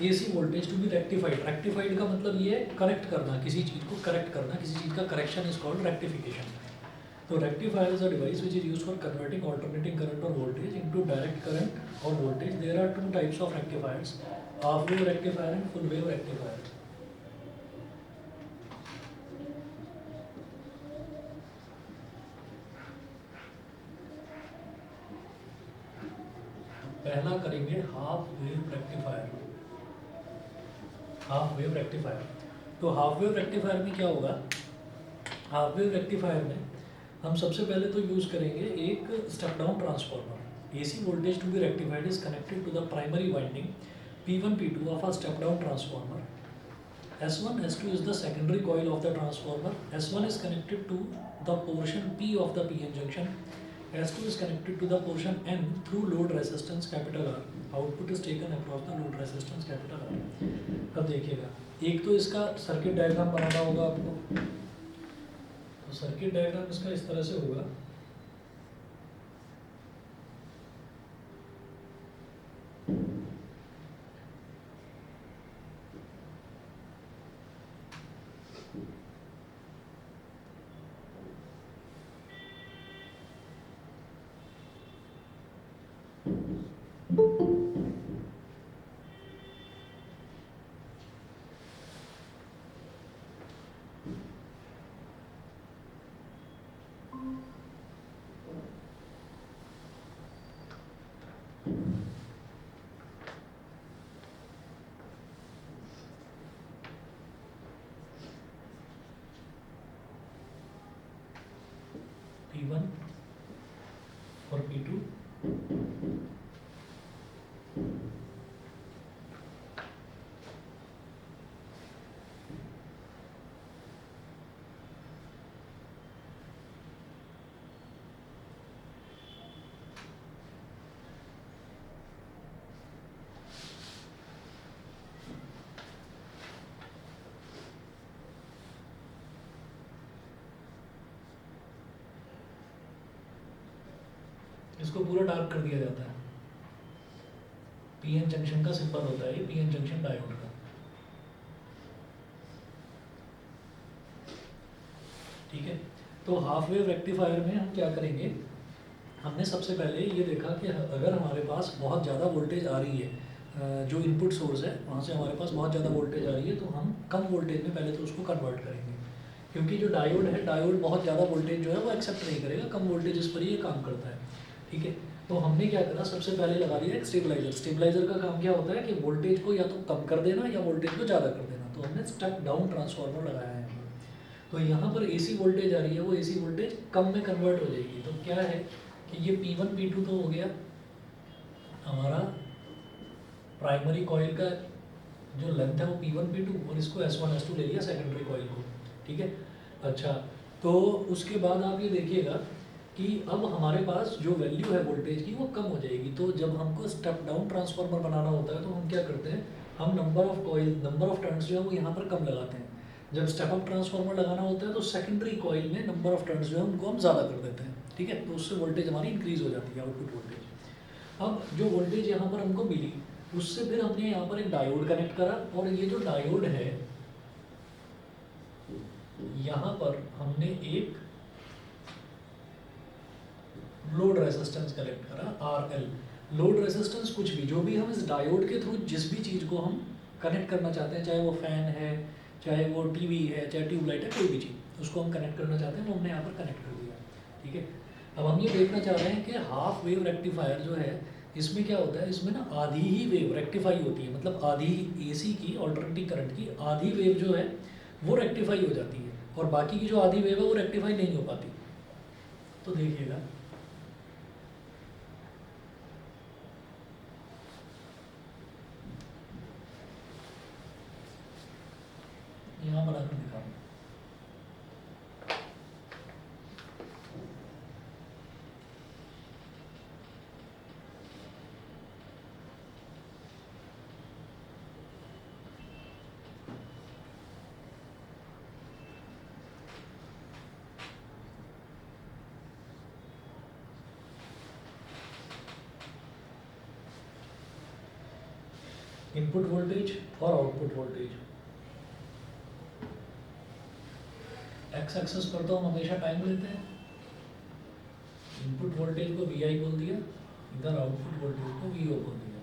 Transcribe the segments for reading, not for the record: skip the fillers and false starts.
AC voltage to be rectified. Rectified का मतलब ये है करेक्ट करना, किसी चीज़ को करेक्ट करना, किसी चीज़ का करेक्शन इज कॉल्ड रेक्टिफिकेशन। तो rectifier is a device which is use for converting alternating current और वोल्टेज इनटू डायरेक्ट करंट और voltage. There are two types of rectifiers, half wave rectifier and full wave rectifier. पहला करेंगे half wave rectifier. Half wave rectifier, तो half wave rectifier में क्या होगा, half wave rectifier में हम सबसे पहले तो यूज़ करेंगे एक step down transformer. AC voltage to be rectified is connected to the primary winding P1 P2 of a step down transformer. S1 S2 is the secondary coil of the transformer. S1 is connected to the portion P of the PN junction. S2 is connected to the portion N through load resistance capital R. Output is taken across the load resistance capital R. अब देखिएगा, एक तो इसका circuit diagram बनाना होगा आपको। तो circuit diagram इसका इस तरह से होगा। P1 और P2, इसको पूरा डार्क कर दिया जाता है। पीएन जंक्शन का सिंबल होता है ये, पीएन जंक्शन डायोड का। ठीक है, तो हाफ वेव रेक्टिफायर में हम क्या करेंगे, हमने सबसे पहले ये देखा कि अगर हमारे पास बहुत ज़्यादा वोल्टेज आ रही है, जो इनपुट सोर्स है वहाँ से हमारे पास बहुत ज़्यादा वोल्टेज आ रही है, तो हम कम वोल्टेज में पहले तो उसको कन्वर्ट करेंगे। क्योंकि जो डायोड है, डायोड बहुत ज़्यादा वोल्टेज जो है वो एक्सेप्ट नहीं करेगा, कम वोल्टेज पर ही ये काम करता है। ठीक है, तो हमने क्या करा, सबसे पहले लगा दिया एक स्टेबलाइजर। स्टेबलाइजर का काम क्या होता है कि वोल्टेज को या तो कम कर देना या वोल्टेज को ज़्यादा कर देना। तो हमने स्टेप डाउन ट्रांसफार्मर लगाया है। तो यहाँ पर AC वोल्टेज आ रही है, वो AC वोल्टेज कम में कन्वर्ट हो जाएगी। तो क्या है कि ये P1 P2 तो हो गया हमारा प्राइमरी कॉइल का जो लेंथ है वो P1 P2, और इसको S1 S2 ले लिया सेकेंडरी कॉइल को। ठीक है, अच्छा, तो उसके बाद आप ये देखिएगा कि अब हमारे पास जो वैल्यू है वोल्टेज की वो कम हो जाएगी। तो जब हमको स्टेप डाउन ट्रांसफार्मर बनाना होता है तो हम क्या करते हैं, हम number of coil, number of turns जो है वो यहाँ पर कम लगाते हैं। जब स्टेप अप ट्रांसफार्मर लगाना होता है तो सेकेंडरी कॉइल में नंबर ऑफ टर्न्स जो है उनको हम ज़्यादा कर देते हैं। ठीक है, तो उससे वोल्टेज हमारी इंक्रीज़ हो जाती है, आउटपुट वोल्टेज। अब जो वोल्टेज यहाँ पर हमको मिली, उससे फिर हमने यहाँ पर एक डायोड कनेक्ट करा, और ये जो डायोड है यहाँ पर हमने एक लोड रेजिस्टेंस कनेक्ट करा RL। लोड रेजिस्टेंस कुछ भी, जो भी हम इस डायोड के थ्रू जिस भी चीज़ को हम कनेक्ट करना चाहते हैं, चाहे वो फैन है, चाहे वो टीवी है, चाहे ट्यूबलाइट है, कोई भी चीज़ उसको हम कनेक्ट करना चाहते हैं, वो हमने यहाँ पर कनेक्ट कर दिया। ठीक है, अब हम ये देखना चाह रहे हैं कि हाफ वेव रेक्टिफायर जो है, इसमें क्या होता है, इसमें ना आधी ही वेव रेक्टिफाई होती है, मतलब आधी AC की ऑल्टरनेटिंग करंट की आधी वेव जो है वो रेक्टिफाई हो जाती है, और बाकी की जो आधी वेव है वो रेक्टिफाई नहीं हो पाती। तो देखिएगा, यहाँ बनाकर दिखाऊँ। इनपुट वोल्टेज और आउटपुट वोल्टेज। एक्स एक्सेस पर तो हम हमेशा टाइम लेते हैं, इनपुट वोल्टेज को वी आई बोल दिया, इधर आउटपुट वोल्टेज को वी ओ बोल दिया।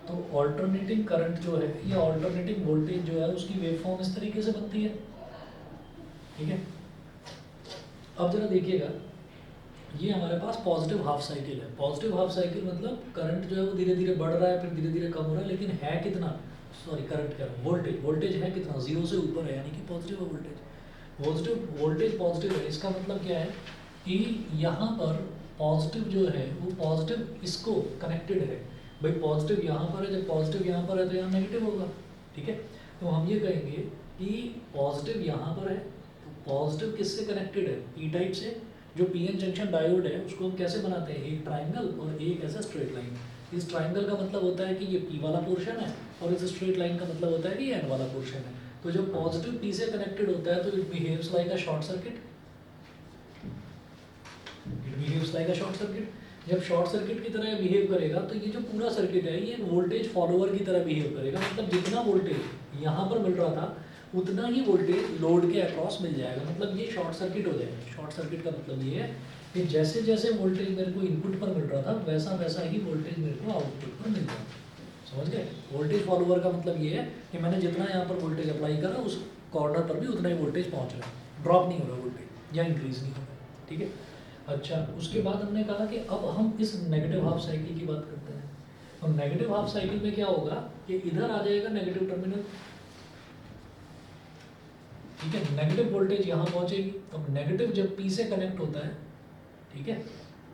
तो ऑल्टरनेटिंग करंट जो है या ऑल्टरनेटिंग वोल्टेज जो है उसकी वेव फॉर्म इस तरीके से बनती है, ठीक है। अब जरा देखिएगा, ये हमारे पास पॉजिटिव हाफ साइकिल है। पॉजिटिव हाफ साइकिल मतलब करंट जो है वो धीरे धीरे बढ़ रहा है, फिर धीरे धीरे कम हो रहा है, लेकिन है कितना, सॉरी करंट कह रहा हूँ, वोल्टेज है कितना, जीरो से ऊपर है, यानी कि पॉजिटिव है वोल्टेज पॉजिटिव है। इसका मतलब क्या है कि यहाँ पर पॉजिटिव जो है वो पॉजिटिव इसको कनेक्टेड है। भाई पॉजिटिव यहाँ पर है, जब पॉजिटिव यहाँ पर है तो यहाँ नेगेटिव होगा, ठीक है। तो हम ये कहेंगे कि पॉजिटिव यहाँ पर है, तो पॉजिटिव किससे कनेक्टेड है, पी टाइप से। जो पीएन जंक्शन डायोड है उसको हम कैसे बनाते हैं, एक ट्राइंगल और एक ऐसा स्ट्रेट लाइन। इस ट्राइंगल का मतलब होता है कि ये पी वाला पोर्शन है, और इस स्ट्रेट लाइन का मतलब होता है कि ये एन वाला पोर्शन है। तो जब पॉजिटिव पी से कनेक्टेड होता है तो it behaves like a short circuit, जब शॉर्ट सर्किट की तरह बिहेव करेगा तो ये जो पूरा सर्किट है ये वोल्टेज फॉलोअर की तरह बिहेव करेगा। मतलब जितना वोल्टेज यहाँ पर मिल रहा था उतना ही वोल्टेज लोड के अक्रॉस मिल जाएगा, मतलब ये शॉर्ट सर्किट हो जाएगा। शॉर्ट सर्किट का मतलब ये है कि जैसे जैसे वोल्टेज मेरे को इनपुट पर मिल रहा था वैसा वैसा ही वोल्टेज मेरे को आउटपुट पर मिल रहा था। समझ गए? वोल्टेज फॉलोअर का मतलब ये है कि मैंने जितना यहाँ पर वोल्टेज अप्लाई करा उस कॉर्नर पर भी उतना ही वोल्टेज पहुँच रहा है, ड्रॉप नहीं हो रहा वोल्टेज या इंक्रीज नहीं हो रहा, ठीक है। अच्छा, उसके बाद हमने कहा कि अब हम इस नेगेटिव हाफ साइकिल की बात करते हैं। और नेगेटिव हाफ साइकिल में क्या होगा कि इधर आ जाएगा नेगेटिव टर्मिनल, ठीक है। नेगेटिव वोल्टेज यहाँ पहुँचेगी, तो नेगेटिव जब पी से कनेक्ट होता है, ठीक है,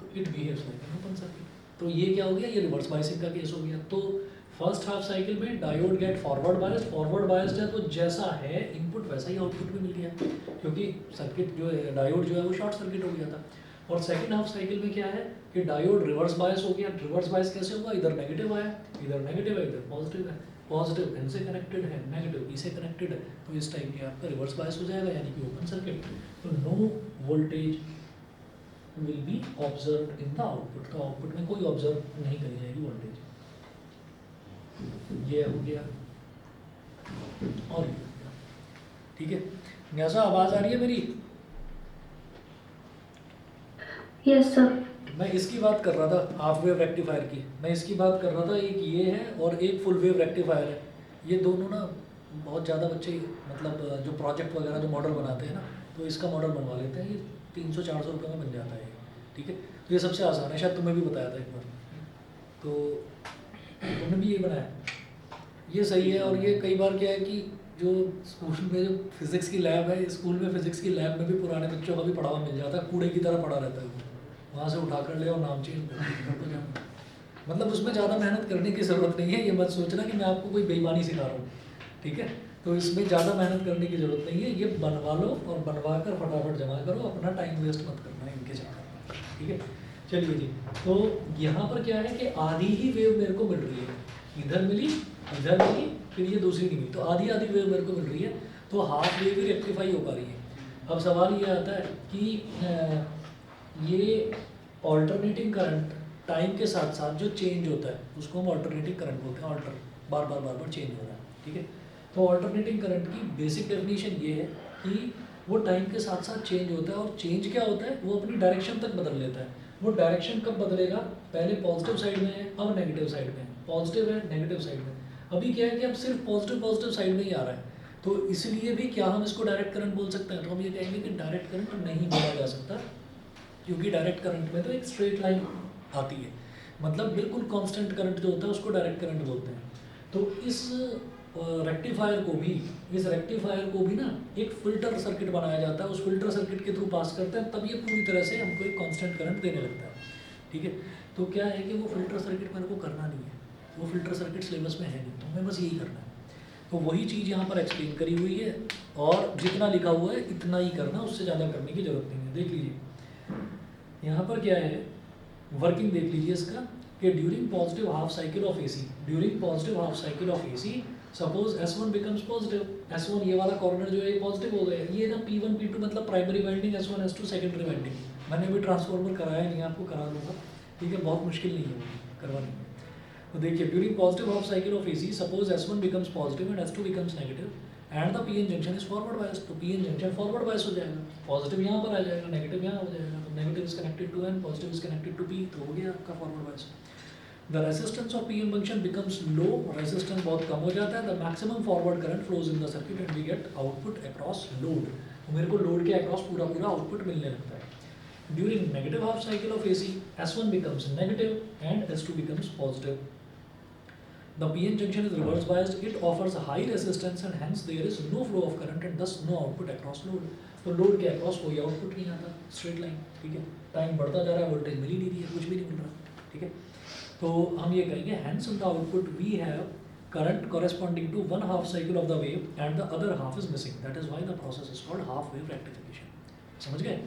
तो it behaves like an open circuit. तो ये क्या हो गया, ये रिवर्स बायसिंग का केस हो गया। तो फर्स्ट हाफ साइकिल में डायोड गेट फॉरवर्ड बायस्ड है, तो जैसा है इनपुट वैसा ही आउटपुट भी मिल गया, क्योंकि सर्किट जो है डायोड जो है वो शॉर्ट सर्किट हो गया था। और सेकंड हाफ साइकिल में क्या है कि डायोड रिवर्स बायस हो गया। रिवर्स बायस कैसे होगा, इधर नेगेटिव आया, इधर नेगेटिव है, इधर पॉजिटिव है। पॉजिटिव एन से कनेक्टेड है, नेगेटिव पी से कनेक्टेड है, तो इस टाइप के आपका रिवर्स बायस हो जाएगा, यानी कि ओपन सर्किट। तो no voltage will be observe in the output, तो आउटपुट में कोई ऑब्जर्व नहीं करी जाएगी वोल्टेज। ये हो गया और ये हो गया, ठीक है। कैसा आवाज़ आ रही है मेरी? Yes sir. मैं इसकी बात कर रहा था, हाफ वेव रेक्टिफायर की। मैं इसकी बात कर रहा था, एक ये है और एक फुल वेव रेक्टिफायर है। ये दोनों ना बहुत ज़्यादा बच्चे मतलब जो प्रोजेक्ट वगैरह जो मॉडल बनाते हैं ना, तो इसका मॉडल बनवा लेते हैं। ये 300-400 रुपये में बन जाता है, ठीक है। तो ये सबसे आसान है, शायद तुम्हें भी बताया था एक बार, तो तुमने भी ये बनाया, ये सही है। और ये कई बार क्या है कि जो स्कूल में जो फिज़िक्स की लैब है, स्कूल में फिज़िक्स की लैब में भी पुराने बच्चों का भी पढ़ा हुआ मिल जाता है, कूड़े की तरह पड़ा रहता है वो, वहाँ से उठा कर ले और नाम चेंज कर दो जाओ। मतलब उसमें ज़्यादा मेहनत करने की ज़रूरत नहीं है, ये मत सोचना कि मैं आपको कोई बेईमानी सिखा रहा हूँ, ठीक है। तो इसमें ज़्यादा मेहनत करने की ज़रूरत नहीं है, ये बनवा लो और बनवा कर फटाफट जमा करो, अपना टाइम वेस्ट मत करना है इनके चक्कर में, ठीक है। चलिए जी, तो यहाँ पर क्या है कि आधी ही वेव मेरे को मिल रही है, इधर मिली, फिर ये दूसरी नहीं मिली, तो आधी आधी वेव मेरे को मिल रही है, तो हाफ वेव ही रेक्टिफाई हो पा रही है। अब सवाल ये आता है कि ये ऑल्टरनेटिंग करंट टाइम के साथ साथ जो चेंज होता है उसको हम ऑल्टरनेटिंग करंट बोलते हैं। ऑल्टर बार बार चेंज हो रहा है, ठीक है। तो ऑल्टरनेटिंग करंट की बेसिक डेफिनेशन ये है कि वो टाइम के साथ साथ चेंज होता है, और चेंज क्या होता है, वो अपनी डायरेक्शन तक बदल लेता है। वो डायरेक्शन कब बदलेगा, पहले पॉजिटिव साइड में है, अब नेगेटिव साइड में है, पॉजिटिव है नेगेटिव साइड में। अभी क्या है कि अब सिर्फ पॉजिटिव साइड में ही आ रहा है, तो इसलिए भी क्या हम इसको डायरेक्ट करंट बोल सकते हैं? तो हम ये कहेंगे कि डायरेक्ट करंट नहीं बोला जा सकता, क्योंकि डायरेक्ट करंट में तो एक स्ट्रेट लाइन आती है, मतलब बिल्कुल कांस्टेंट करंट जो होता है उसको डायरेक्ट करंट बोलते हैं। तो इस रेक्टिफायर को भी ना एक फिल्टर सर्किट बनाया जाता है, उस फिल्टर सर्किट के थ्रू पास करते हैं, तब ये पूरी तरह से हमको एक कांस्टेंट करंट देने लगता है, ठीक है। तो क्या है कि वो फिल्टर सर्किट मेरे को करना नहीं है, वो फिल्टर सर्किट सिलेबस में है नहीं, तो हमें बस यही करना है। तो वही चीज़ यहाँ पर एक्सप्लेन करी हुई है, और जितना लिखा हुआ है इतना ही करना, उससे ज़्यादा करने की ज़रूरत नहीं है। देख लीजिए यहाँ पर क्या है, वर्किंग देख लीजिए इसका, कि during positive half cycle of AC suppose S1 becomes positive, S1 ये वाला कॉर्नर जो है ये पॉजिटिव हो गया, ये ना P1 P2 मतलब primary winding, S1 S2 secondary winding. मैंने अभी ट्रांसफार्मर कराया नहीं, आपको करा दूंगा, ठीक है, बहुत मुश्किल नहीं है वो करवानी। तो देखिए during positive half cycle of AC suppose S1 becomes positive and S2 becomes negative and the PN junction is forward bias, तो PN जंक्शन फॉरवर्ड बायस हो जाएगा, पॉजिटिव यहाँ पर आ जाएगा, नेगेटिव यहाँ हो जाएगा, तो negative is connected to N, positive is connected to P, तो हो गया आपका forward bias. The resistance of PN junction becomes low, resistance बहुत कम हो जाता है, the maximum forward current flows in the circuit and we get output across load, तो मेरे को लोड के अक्रॉस पूरा पूरा आउटपुट मिलने लगता है। During negative half cycle of AC, S1 becomes negative and S2 becomes positive. The PN junction is reverse biased. It offers a high resistance and hence there is no flow of current and thus no output across load. तो load के across कोई output नहीं आता, straight line, ठीक है। Time बढ़ता जा रहा है, वोल्टेज मिल ही नहीं रही है, कुछ भी नहीं मिल रहा, ठीक है। तो हम ये कहेंगे hence in the output we have current corresponding to one half cycle of the wave and the other half is missing. That is why the process is called half wave rectification. समझ गए?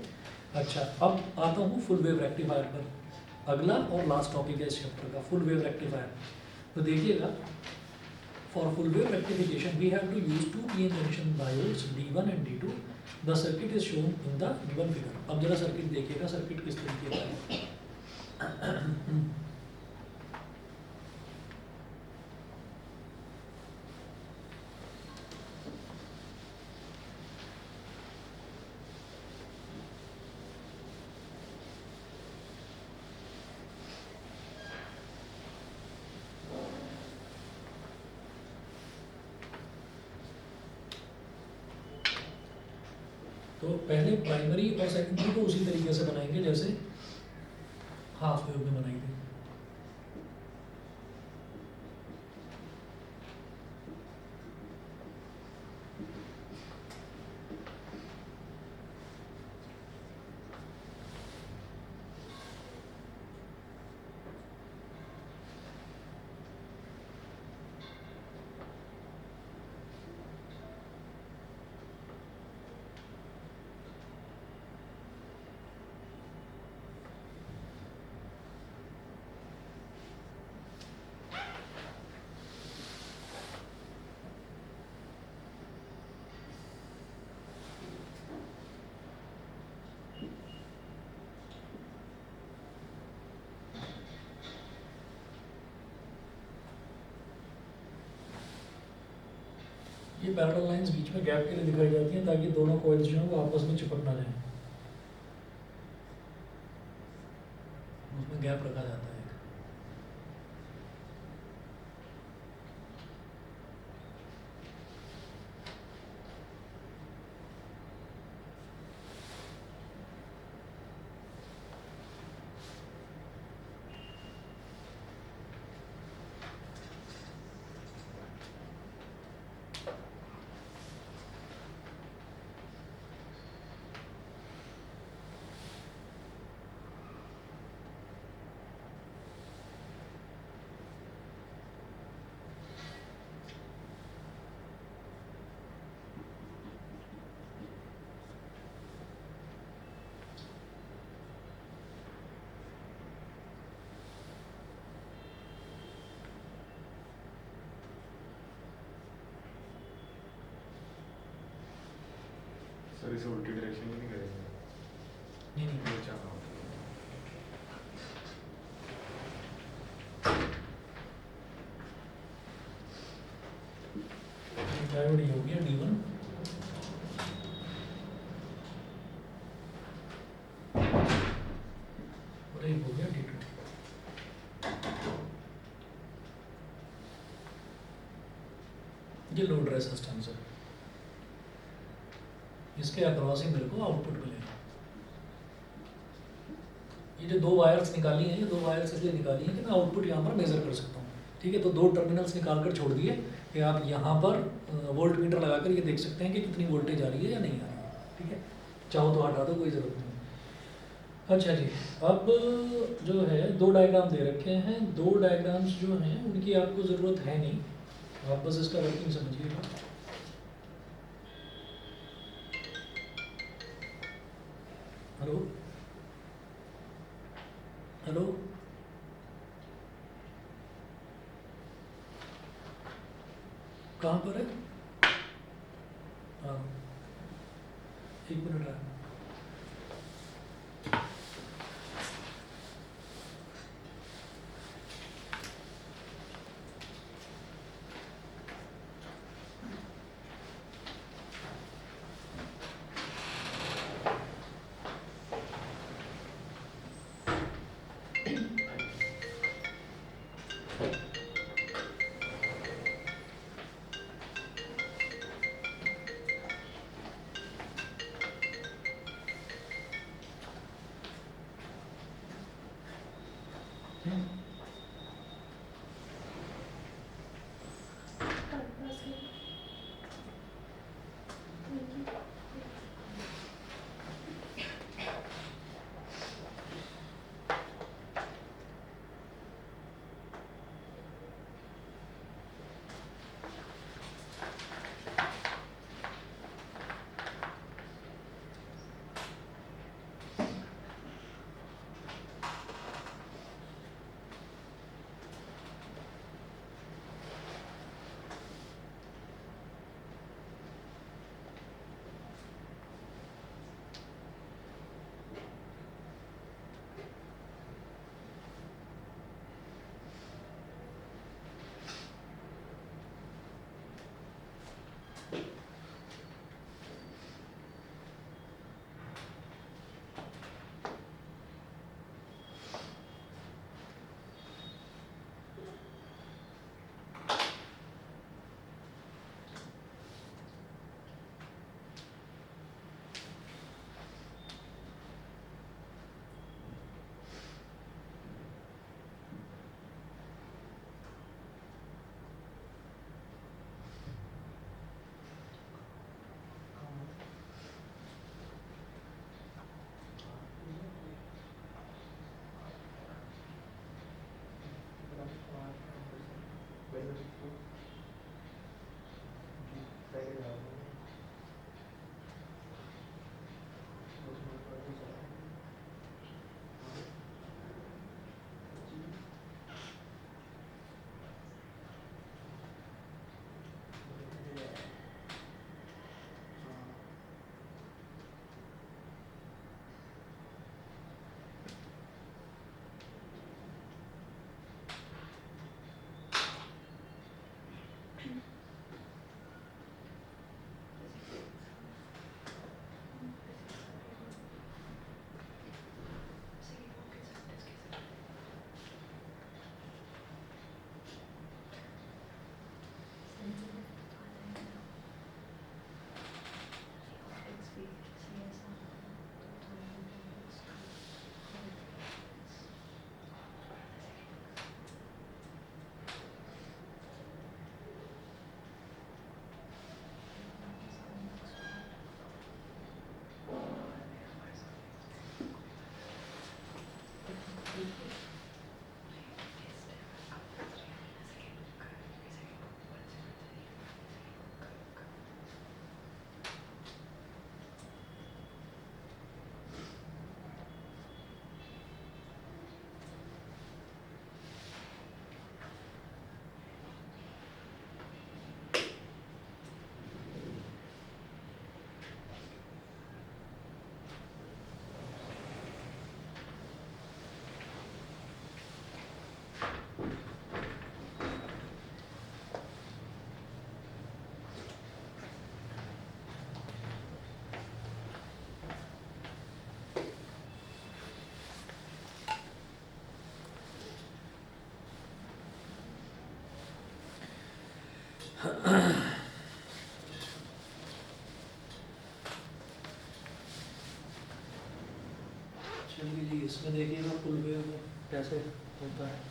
अच्छा, अब आता हूँ full wave rectifier पर, अगला और last topic है इस चैप्टर का, फुल वेव रेक्टिफायर। तो देखिएगा, for full wave rectification we have to use 2 PN junction diodes D1 and D2, the circuit is shown in the given figure. अब जरा सर्किट देखिएगा, सर्किट किस तरीके का है। तो पहले प्राइमरी और सेकेंडरी को उसी तरीके से बनाएंगे जैसे हाफ वेव में बनाएंगे। ये पैरेलल लाइंस बीच में गैप के लिए दिखाई जाती हैं ताकि दोनों कॉइल्स जो हैं वो आपस में चिपक ना जाए, उसमें गैप रखा जाता है। सर इसे उल्टी डायरेक्शन में नहीं करेंगे? नहीं नहीं, अच्छा हाँ। डायोड ये हो गया D1, और ये हो गया D2। ये लोड रेजिस्टेंस है, इसके अक्रॉस ही मेरे को आउटपुट मिलेगा। ये जो दो वायर्स निकाली हैं, ये दो वायर्स इसलिए निकाली हैं कि मैं आउटपुट यहाँ पर मेजर कर सकता हूँ, ठीक है। तो दो टर्मिनल्स निकाल कर छोड़ दिए कि आप यहाँ पर वोल्ट मीटर लगाकर ये देख सकते हैं कि कितनी वोल्टेज आ रही है या नहीं आ रही है, ठीक है। चाहो तो हटा दो, कोई ज़रूरत नहीं। अच्छा जी, अब जो है दो डायग्राम दे रखे हैं, दो डायग्राम्स जो हैं उनकी आपको ज़रूरत है नहीं, आप बस इसका वर्किंग समझिएगा। हेलो हेलो, कहाँ पर है? हाँ, 1 मिनट है। चलिए जी, इसमें देखिएगा पुल वेव में कैसे होता है।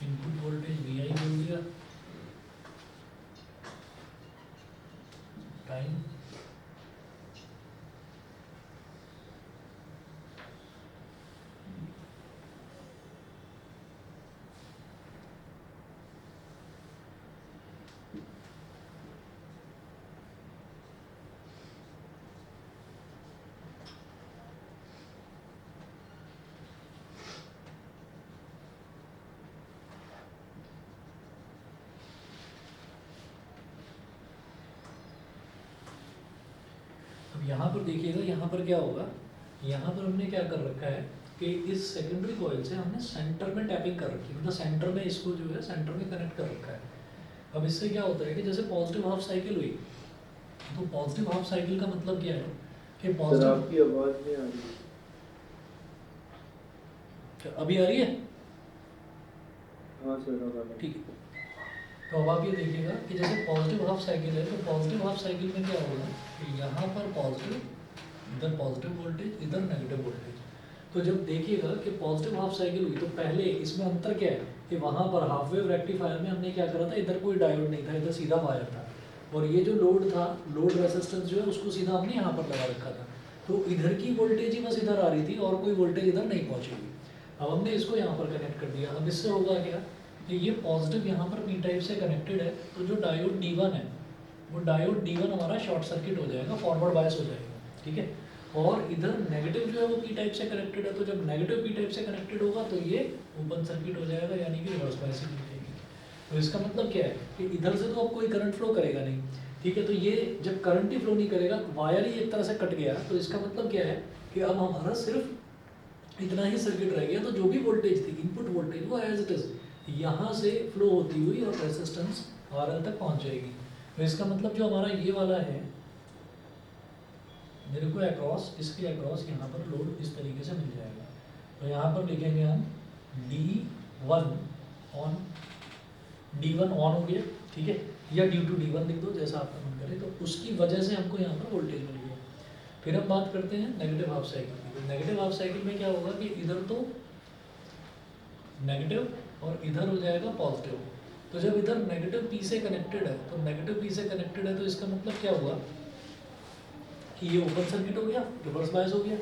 इनपुट वोल्टेज वी आई बोल दिया, टाइम यहाँ पर देखिएगा, यहाँ पर क्या होगा, यहाँ पर हमने क्या कर रखा है कि इस सेकेंडरी कॉइल से हमने सेंटर में टैपिंग कर रखी है, मतलब सेंटर में इसको जो है सेंटर में कनेक्ट कर रखा है। अब इससे क्या होता है कि जैसे पॉजिटिव हाफ साइकिल हुई, तो पॉजिटिव हाफ साइकिल का मतलब क्या है कि सर पॉजिटिव, आपकी आवाज़ नहीं आ रही। अभी आ रही है? हाँ सर अब आ रही है। ठीक है। तो अब आप ये देखिएगा कि जैसे पॉजिटिव हाफ साइकिल है, तो पॉजिटिव हाफ साइकिल में क्या होगा कि यहाँ पर पॉजिटिव, इधर पॉजिटिव वोल्टेज, इधर नेगेटिव वोल्टेज। तो जब देखिएगा कि पॉजिटिव हाफ साइकिल हुई, तो पहले इसमें अंतर क्या है कि वहाँ पर हाफ वेव रेक्टिफायर में हमने क्या करा था, इधर कोई डायोड नहीं था, इधर सीधा वायर था, और ये जो लोड था, लोड रेसिस्टेंस जो है उसको सीधा हमने यहाँ पर लगा रखा था। तो इधर की वोल्टेज ही बस इधर आ रही थी और कोई वोल्टेज इधर नहीं पहुँचेगी। अब हमने इसको यहाँ पर कनेक्ट कर दिया। अब इससे होगा क्या कि ये पॉजिटिव यहाँ पर पी टाइप से कनेक्टेड है, तो जो डायोड D1 है, वो डायोड D1 हमारा शॉर्ट सर्किट हो जाएगा, फॉरवर्ड बायस हो जाएगा, ठीक है। और इधर नेगेटिव जो है वो पी टाइप से कनेक्टेड है, तो जब नेगेटिव पी टाइप से कनेक्टेड होगा तो ये ओपन सर्किट हो जाएगा, यानी कि रिवर्स बायसिंग हो जाएगी। तो इसका मतलब क्या है कि इधर से तो अब कोई करंट फ्लो करेगा नहीं, ठीक है। तो ये जब करंट ही फ्लो नहीं करेगा, वायर ही एक तरह से कट गया, तो इसका मतलब क्या है कि अब हमारा सिर्फ इतना ही सर्किट रह गया। तो जो भी वोल्टेज थी, इनपुट वोल्टेज, वो एज इट इज यहाँ से फ्लो होती हुई और रेजिस्टेंस RL तक पहुँच जाएगी। तो इसका मतलब जो हमारा ये वाला है, मेरे को अक्रॉस, इसके अक्रॉस यहाँ पर लोड इस तरीके से मिल जाएगा। तो यहाँ पर लिखेंगे हम D1 ऑन, D1 ऑन हो गया, ठीक है, या ड्यू टू D1 लिख दो, जैसा आपका मन करे। तो उसकी वजह से हमको यहाँ पर वोल्टेज मिल गया। फिर हम बात करते हैं नेगेटिव हाफ साइकिल की। तो नेगेटिव हाफ साइकिल में क्या होगा कि इधर तो नेगेटिव और इधर हो जाएगा पॉजिटिव। तो जब इधर नेगेटिव पी से कनेक्टेड है, तो नेगेटिव पी से कनेक्टेड है, तो इसका मतलब क्या हुआ कि ये ओपन सर्किट हो गया, रिवर्स बायस हो गया।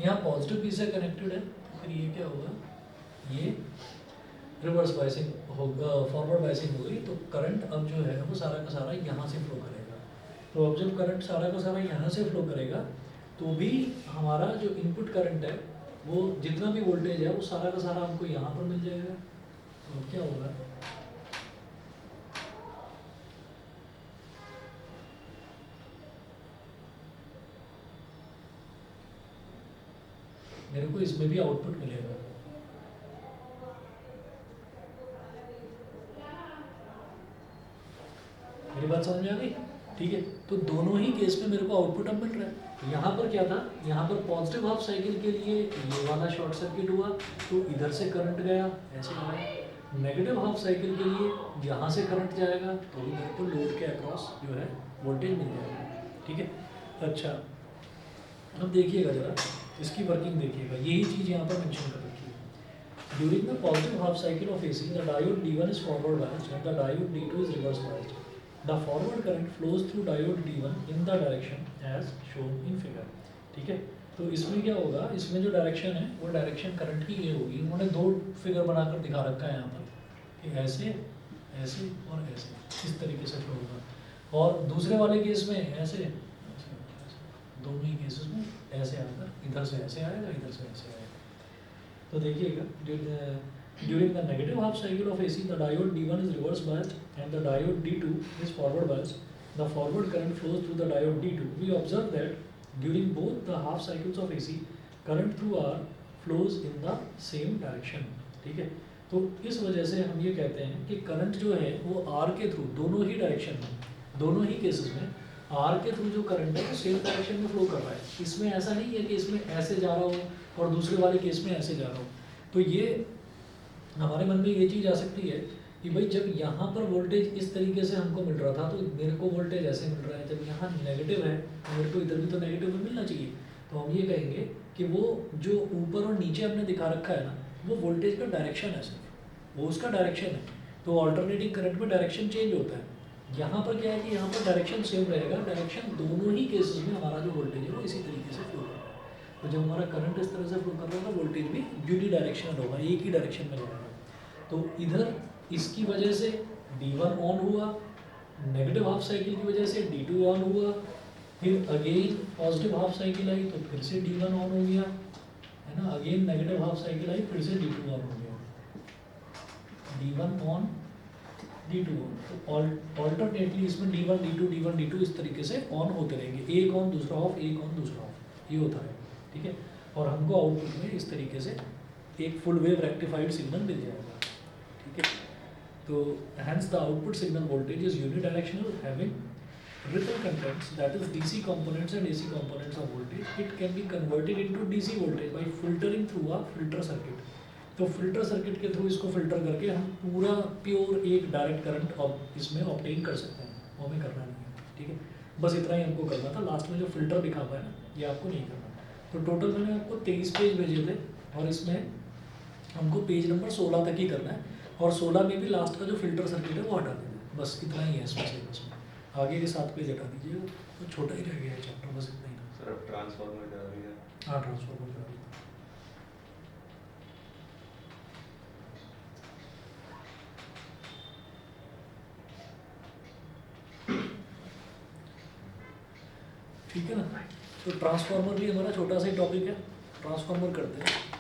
यहाँ पॉजिटिव पी से कनेक्टेड है, तो फिर ये क्या होगा, ये रिवर्स बायसिंग होगा, फॉरवर्ड बायसिंग हो गई। तो करंट अब जो है वो सारा का सारा यहाँ से फ्लो करेगा। तो अब जब करंट सारा का सारा यहाँ से फ्लो करेगा, तो भी हमारा जो इनपुट करंट है, वो जितना भी वोल्टेज है वो सारा का सारा हमको यहाँ पर मिल जाएगा। तो अब क्या होगा, मेरे को इसमें भी आउटपुट मिलेगा। मेरी बात समझ में आ गई? ठीक है। तो दोनों ही केस में मेरे को आउटपुट अब मिल रहा है। तो यहाँ पर क्या था, यहाँ पर पॉजिटिव हाफ साइकिल के लिए ये वाला शॉर्ट सर्किट हुआ, तो इधर से करंट गया, ऐसे गया। नेगेटिव हाफ साइकिल के लिए यहाँ से करंट जाएगा, तो भी मेरे को लोड के अक्रॉस जो है वोल्टेज मिल जाएगा, ठीक है। अच्छा, अब देखिएगा जरा इसकी वर्किंग देखिएगा, यही चीज़ यहाँ पर मेंशन कर रखी है। During the positive half cycle of AC, the diode D1 is forward biased and the diode D2 is reverse biased. The forward current flows through diode D1 in the direction as shown in figure. ठीक है। तो इसमें क्या होगा, इसमें जो direction है वो डायरेक्शन करंट की ये होगी। उन्होंने दो फिगर बनाकर दिखा रखा है यहाँ पर कि ऐसे, ऐसे और ऐसे, इस तरीके से फ्लो होगा। और दूसरे वाले केस में ऐसे, ऐसे, दोनों ही केसेस में ऐसे आकर इधर से ऐसे आएगा, इधर से ऐसे आएगा। तो देखिएगा, during the negative half cycle of AC, the diode D1 is reverse biased and the diode D2 is forward biased. The forward current flows through the diode D2. We observe that during both the half cycles of AC, current through R flows in the same direction. ठीक है। तो इस वजह से हम ये कहते हैं कि करंट जो है वो R के थ्रू दोनों ही डायरेक्शन में, दोनों ही केसेस में R के थ्रू जो करंट है वो सेम डायरेक्शन में फ्लो कर रहा है। इसमें ऐसा नहीं है कि इसमें ऐसे जा रहा हो और दूसरे वाले केस में ऐसे जा रहा हो। तो ये हमारे मन में ये चीज़ आ सकती है कि भाई जब यहाँ पर वोल्टेज इस तरीके से हमको मिल रहा था, तो मेरे को वोल्टेज ऐसे मिल रहा है, जब यहाँ नेगेटिव है तो मेरे को इधर भी तो नेगेटिव में मिलना चाहिए। तो हम ये कहेंगे कि वो जो ऊपर और नीचे हमने दिखा रखा है ना, वो वोल्टेज का डायरेक्शन है, सिर्फ वो उसका डायरेक्शन है। तो ऑल्टरनेटिंग करंट में डायरेक्शन चेंज होता है। यहाँ पर क्या है कि यहाँ पर डायरेक्शन सेम रहेगा, डायरेक्शन दोनों ही केसेस में हमारा जो वोल्टेज है वो इसी तरीके से फ्लो कर रहा है। तो जब हमारा करंट इस तरह से फ्लो कर रहा है, वोल्टेज भी यूनी डायरेक्शनल होगा, एक ही डायरेक्शन में रहेगा। तो इधर इसकी वजह से D1 ऑन हुआ, नेगेटिव हाफ साइकिल की वजह से D2 ऑन हुआ, फिर अगेन पॉजिटिव हाफ साइकिल आई तो फिर से D1 ऑन हो गया, है ना। अगेन नेगेटिव हाफ साइकिल आई, फिर से D2 ऑन हो गया। D1 ऑन, D2 ऑन, तो ऑल्टरनेटली इसमें D1 D2 D1 D2 इस तरीके से ऑन होते रहेंगे, एक ऑन दूसरा ऑफ, एक ऑन दूसरा ऑफ, ये होता है, ठीक है। और हमको आउटपुट में इस तरीके से एक फुल वेव रेक्टिफाइड सिग्नल मिल जाएगा, ठीक है। तो hence the output signal voltage is unidirectional, having ripple contents, that is DC components and AC components of voltage. It can be converted into DC voltage by filtering through a filter circuit. तो filter circuit के through इसको filter करके हम पूरा pure एक direct current इसमें obtain कर सकते हैं, वो हमें करना नहीं है, ठीक है। बस इतना ही हमको करना था, लास्ट में जो फिल्टर दिखा हुआ है ना, ये आपको नहीं करना। तो टोटल मैंने आपको 23 पेज भेजे थे, और इसमें हमको पेज नंबर 16 तक ही करना है, और 16 में भी लास्ट का जो फिल्टर सर्किट है वो हटा देना है, बस इतना ही है इसमें सिलेबस में। आगे के 7 पेज हटा दीजिएगा, तो छोटा ही रह गया है चैप्टर, बस इतना ही था। सर अब ट्रांसफार्मर जा रही है। हाँ, ट्रांसफॉर्मर का भी। ठीक है ना, तो ट्रांसफार्मर भी हमारा छोटा सा ही टॉपिक है, ट्रांसफार्मर करते हैं।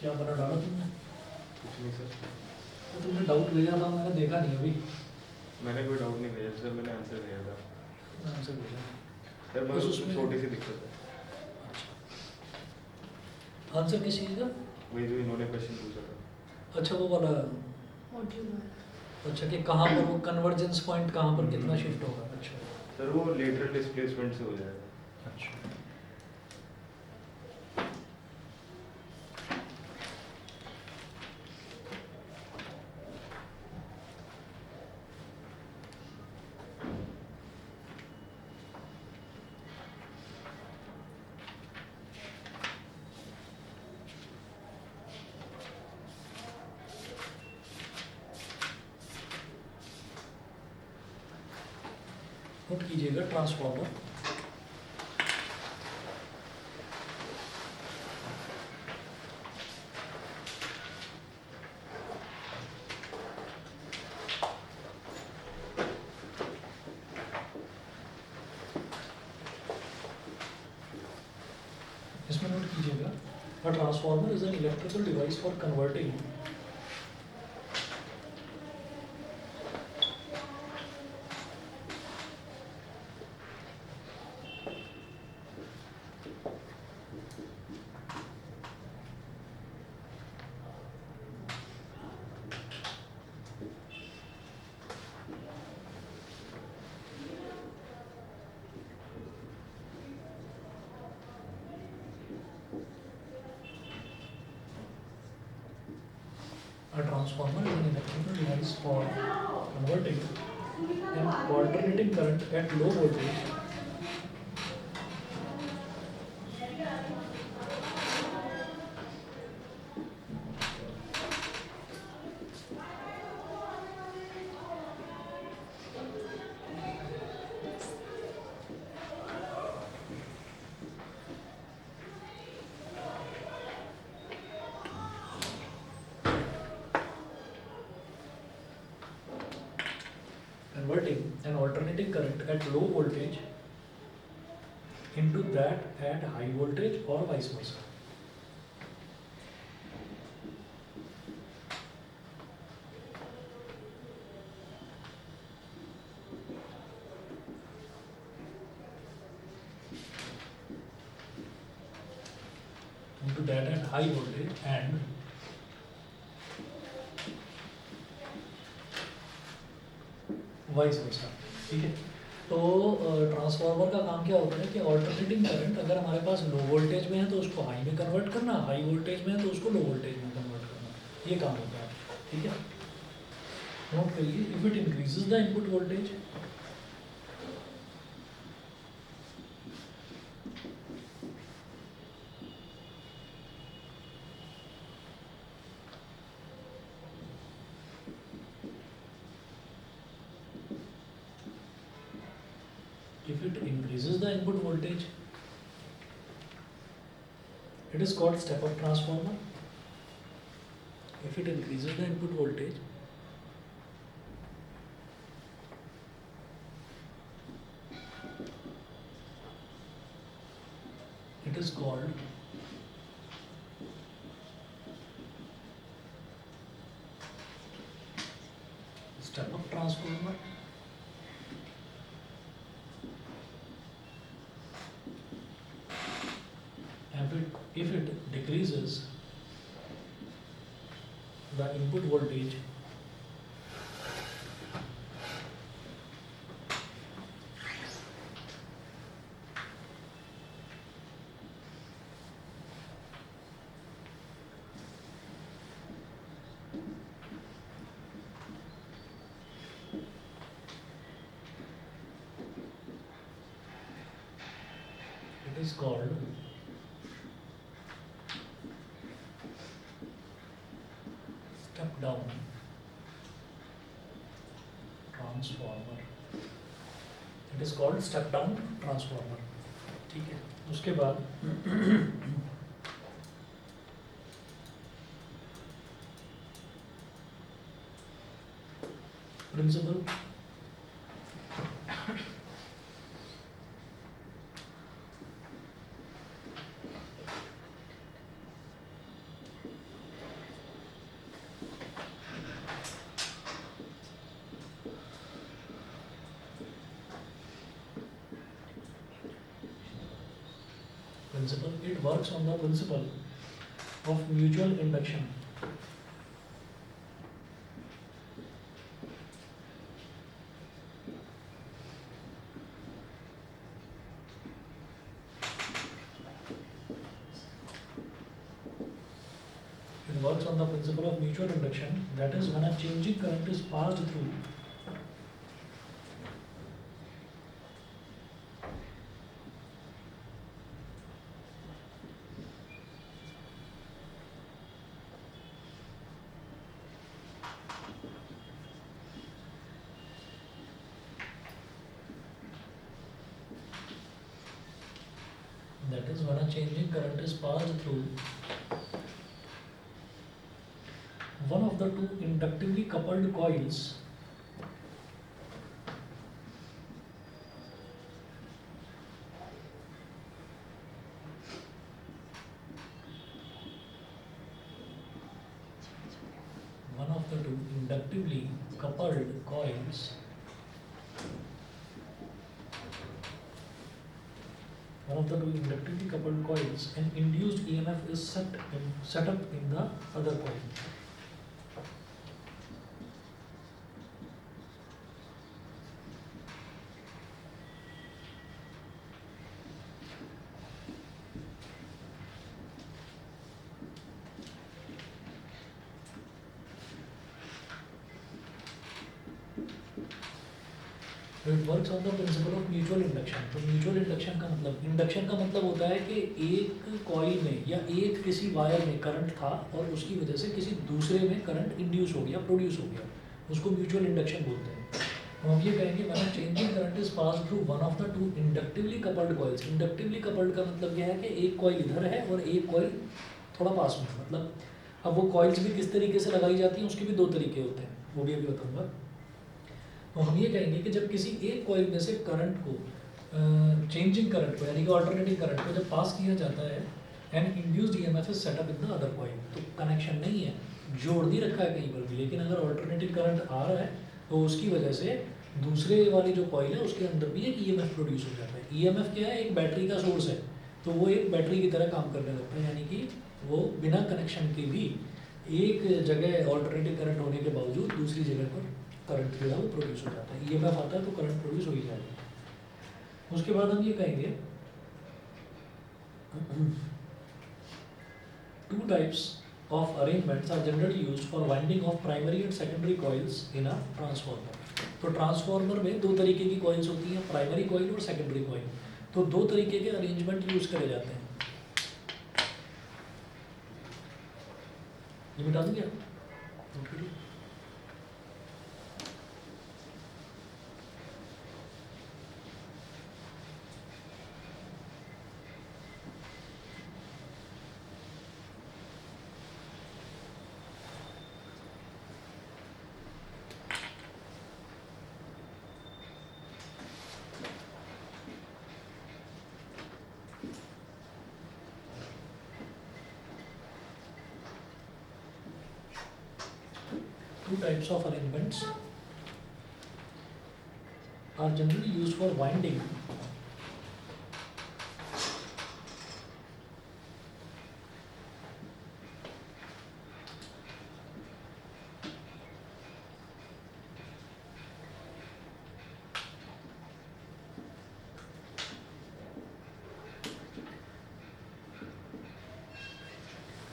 क्या बना डाला तुमने? कुछ नहीं सर, तो तुमने डाउट भेजा था, मैंने देखा नहीं अभी। मैंने कोई डाउट नहीं भेजा सर, मैंने आंसर दिया था आंसर भेजा। सर, बस बस उसमें- छोटी सी दिक्कत है। आंसर किस चीज़ का? वही जो इन्होंने क्वेश्चन पूछा था। अच्छा, वो वाला। अच्छा, कि कहाँ पर वो कन्वर्जेंस पॉइंट कहाँ पर कितना शिफ्ट होगा। अच्छा सर वो लेटरल डिस्प्लेसमेंट से हो जाएगा। अच्छा। नोट कीजिएगा ट्रांसफार्मर। इसमें नोट कीजिएगा, a transformer is an electrical device for converting a transformer is an electrical device for converting an alternating current at low voltage converting an alternating current at low voltage into that at high voltage or vice versa. Into that at high voltage and vice versa, ठीक है। तो transformer का काम क्या होता है कि alternating current अगर हमारे पास लो वोल्टेज में है तो उसको हाई में कन्वर्ट करना, हाई वोल्टेज में है तो उसको लो वोल्टेज में कन्वर्ट करना, ये काम होता है, ठीक है। नोट करिए, if it increases the input voltage, if it increases the input voltage, it is called step up transformer. If it increases the input voltage, it is called step up transformer. And if it decreases the input voltage, it is called step down transformer. It is called step down transformer, ठीक है। उसके बाद principal, it works on the principle of mutual induction. It works on the principle of mutual induction, that is when a changing current is passed through that is when a changing current is passed through one of the two inductively coupled coils inductively coupled coils an induced EMF is set up in the other coil. तो it works on the principle of mutual induction. तो mutual induction का मतलब होता है कि एक coil में या एक किसी वायर में करंट था और उसकी वजह से किसी दूसरे में करंट इंड्यूस हो गया, प्रोड्यूस हो गया, उसको म्यूचुअल इंडक्शन बोलते हैं। तो हम ये कहेंगे when changing current is pass through one of the two inductively coupled coils. Inductively coupled का मतलब क्या है कि एक कॉइल इधर है और एक कॉइल थोड़ा पास में, मतलब अब वो कॉइल्स भी किस तरीके से लगाई जाती हैं उसके भी दो तरीके होते हैं, वो भी अभी बताऊँगा। तो हम ये कहेंगे कि जब किसी एक कॉइल में से करंट को चेंजिंग करंट को यानी कि अल्टरनेटिंग करंट को जब पास किया जाता है and induced EMF is set up in the other coil, तो कनेक्शन नहीं है, जोड़ नहीं रखा है कहीं पर भी, लेकिन अगर अल्टरनेटिंग करंट आ रहा है तो उसकी वजह से दूसरे वाली जो कॉइल है उसके अंदर भी एक ईएमएफ प्रोड्यूस हो जाता है। ईएमएफ क्या है? एक बैटरी का सोर्स है, तो वो एक बैटरी की तरह काम करने लगता है, यानी कि वो बिना कनेक्शन के भी एक जगह अल्टरनेटिंग करंट होने के बावजूद दूसरी जगह पर करंट जो है वो प्रोड्यूस हो जाता है। ईएमएफ आता है तो करंट प्रोड्यूस हो ही जाएगा। उसके बाद हम ये कहेंगे two types of arrangements are generally used for winding of primary and secondary coils in a transformer। तो ट्रांसफार्मर में दो तरीके की कॉइल्स होती हैं, प्राइमरी कॉइल और सेकेंडरी कॉइल। तो दो तरीके के अरेंजमेंट यूज करे जाते हैं। ये मिटा दूंगी आप? Two types of arrangements are generally used for winding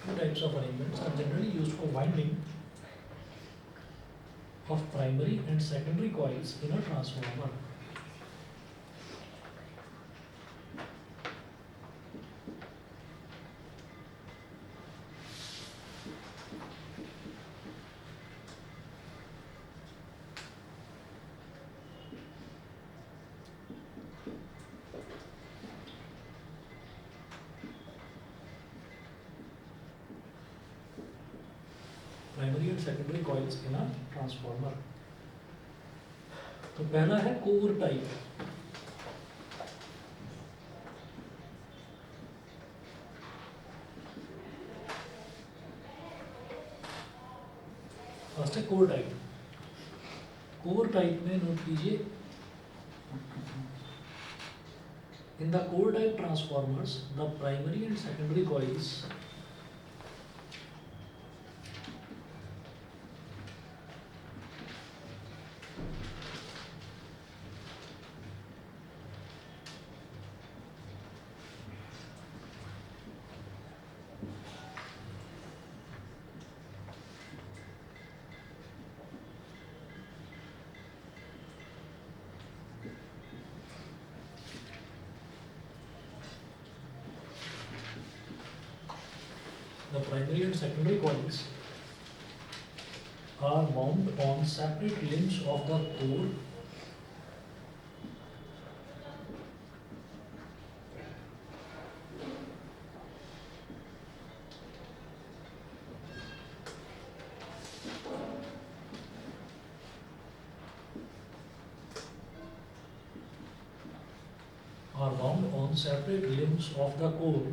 two types of arrangements are generally used for winding of primary and secondary coils in a transformer। Primary and secondary coils in a transformer. तो पहला है core type. First है core type. Core type में note कीजिए, in the core type transformers the primary and secondary coils the primary and secondary coils are wound on separate limbs of the core of the core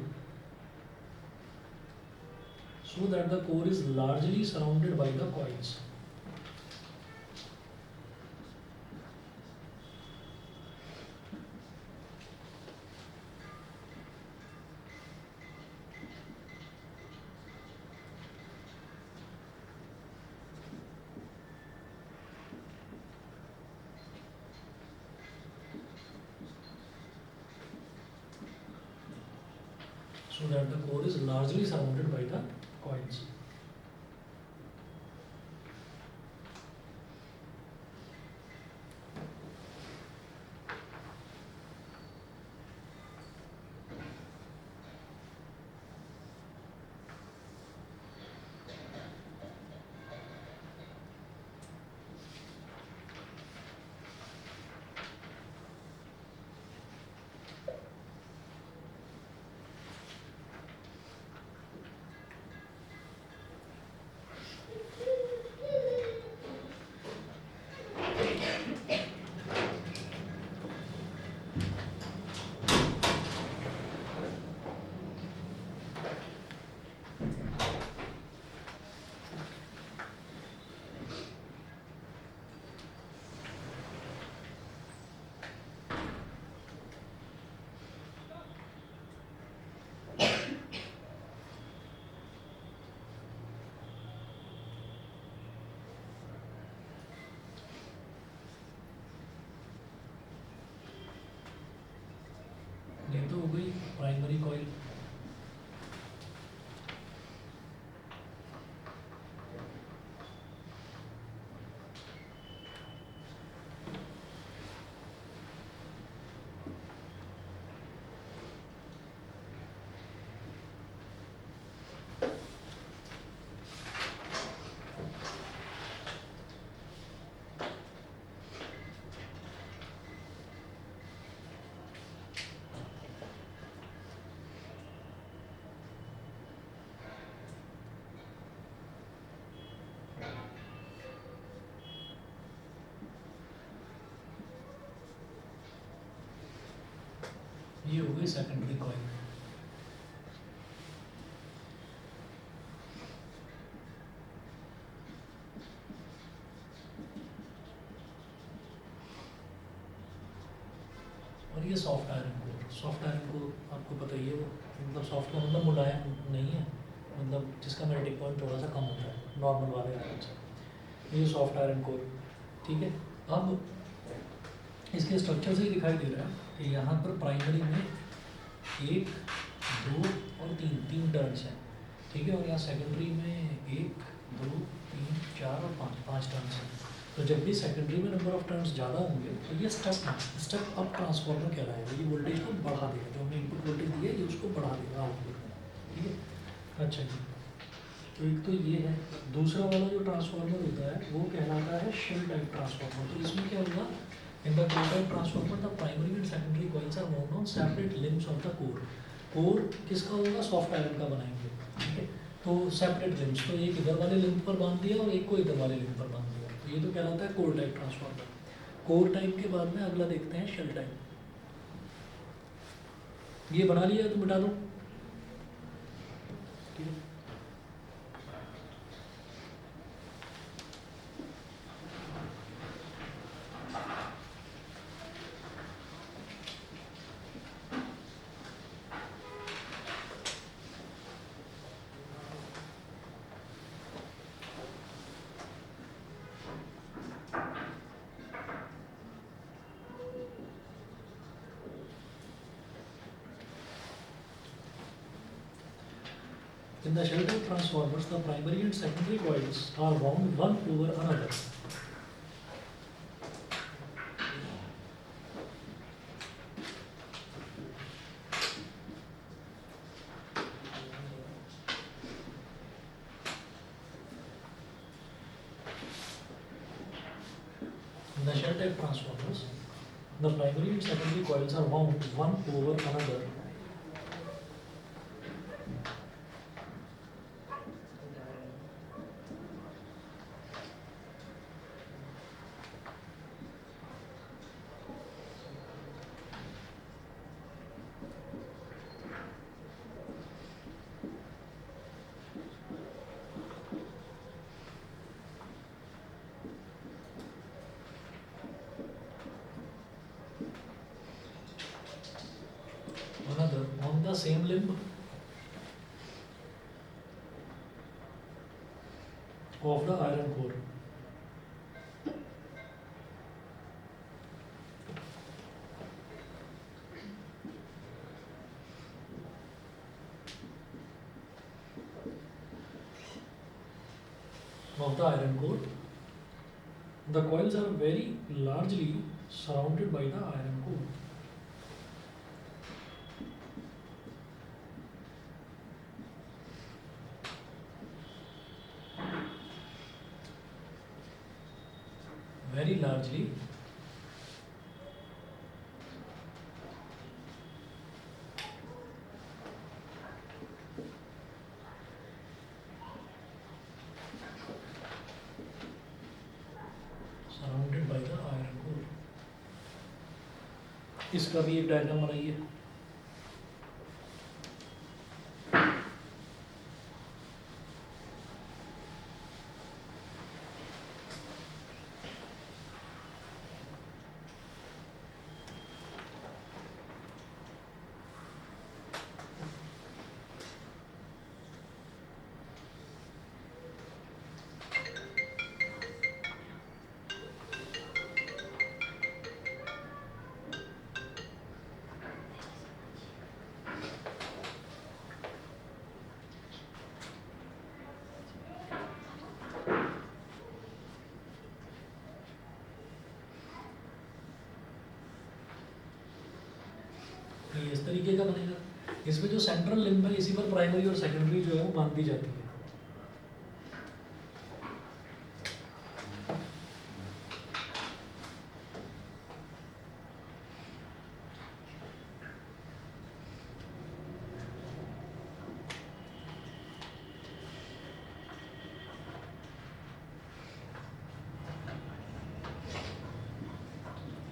so that the core is largely surrounded by the coils। So that the core is largely surrounded by the coils। Primary coil, ये हो गई secondary coil. और ये soft iron core. Soft iron core आपको पता ही है, वो मतलब सॉफ्ट का मतलब मुलायम नहीं है, मतलब जिसका मेल्टिंग पॉइंट थोड़ा सा कम होता है नॉर्मल वाले आयरन से। ये सॉफ्ट आयरन कोर, ठीक है। अब इसके स्ट्रक्चर से ही दिखाई दे रहा है कि यहाँ पर प्राइमरी में 1, 2 और 3 टर्न्स हैं, ठीक है। और यहाँ सेकेंडरी में 1, 2, 3, 4 और 5 टर्न्स हैं। तो जब भी सेकेंडरी में नंबर ऑफ टर्न्स ज़्यादा होंगे तो ये स्टेप अप ट्रांसफार्मर कहलाएगा। ये वोल्टेज को बढ़ा देगा, जो हमने इनपुट वोल्टेज दिया है ये उसको बढ़ा देगा आउटपुट में, ठीक है। अच्छा जी, तो एक तो ये है। दूसरा वाला जो ट्रांसफार्मर होता है वो कहलाता है शेल टाइप ट्रांसफार्मर। तो इसमें क्या होगा, in the shell type transformer the primary and secondary coils are wound on separate limbs of the core. Core किसका होगा, सॉफ्ट आयरन का बनाएंगे, ठीक है। तो सेपरेट लिम्ब्स, तो एक इधर वाले लिम्ब पर बांध दिया और एक को इधर वाले लिम्ब पर बांध दिया, तो ये तो कहलाता है core type transformer. Core type के बाद में अगला देखते हैं शेल टाइप। ये बना लिया तो मिटा दो, ठीक है। In the shell type transformers, the primary and secondary coils are wound one over another. In the shell type transformers, the primary and secondary coils are wound one over another. Another on the same limb of the iron core. Of the iron core, the coils are very largely surrounded by the iron core. Very largely surrounded by the iron core. इसका भी एक diagram बनाइए। ये इस तरीके का बनेगा। इसमें जो सेंट्रल लिम्ब है इसी पर प्राइमरी और सेकेंडरी जो है वो बांध दी जाती है।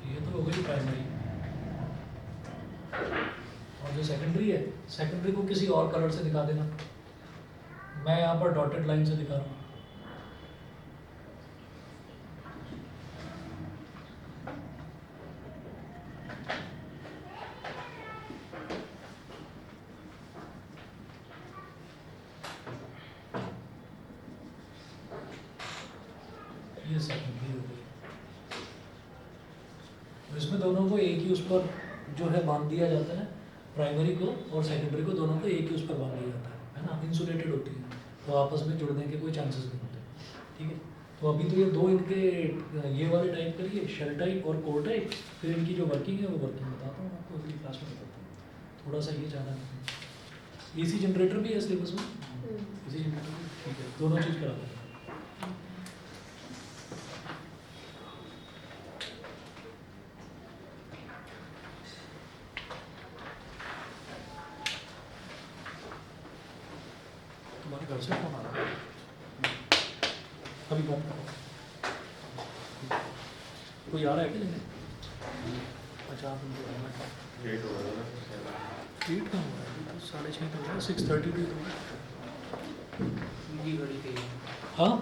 ये तो हो गई प्राइमरी। और जो सेकेंडरी है, सेकेंडरी को किसी और कलर से दिखा देना। मैं यहाँ पर डॉटेड लाइन से दिखा रहा हूँ। ये सेकेंडरी हो गई। तो इसमें दोनों को एक ही उस पर जो है बांध दिया जाता है, प्राइमरी को और सेकेंडरी को दोनों को एक ही उस पर बांध दिया जाता है ना, इंसुलेटेड होती है, तो आपस में जुड़ने के कोई चांसेस नहीं होते। ठीक है, तो अभी तो ये दो इनके ये वाले टाइप करिए, शेल टाइप और कोर टाइप, फिर इनकी जो वर्किंग है वो वर्किंग बताता हूँ आपको अगली क्लास में बताता हूँ। थोड़ा सा ये जाना है। एसी जनरेटर भी है सिलेबस में, एसी जनरेटर भी, ठीक है, दोनों चीज़ कराते हैं। तुम्हारे घर से फोन आ रहा है, अभी बंद करो। कोई आ रहा है क्या लेने? 50 मिनट हो रहा है। लेट हो रहा है ना। लेट कहाँ हुआ है? अभी तो 6:30 तो हो गया, 6:32 तो हो गया। घड़ी पे हाँ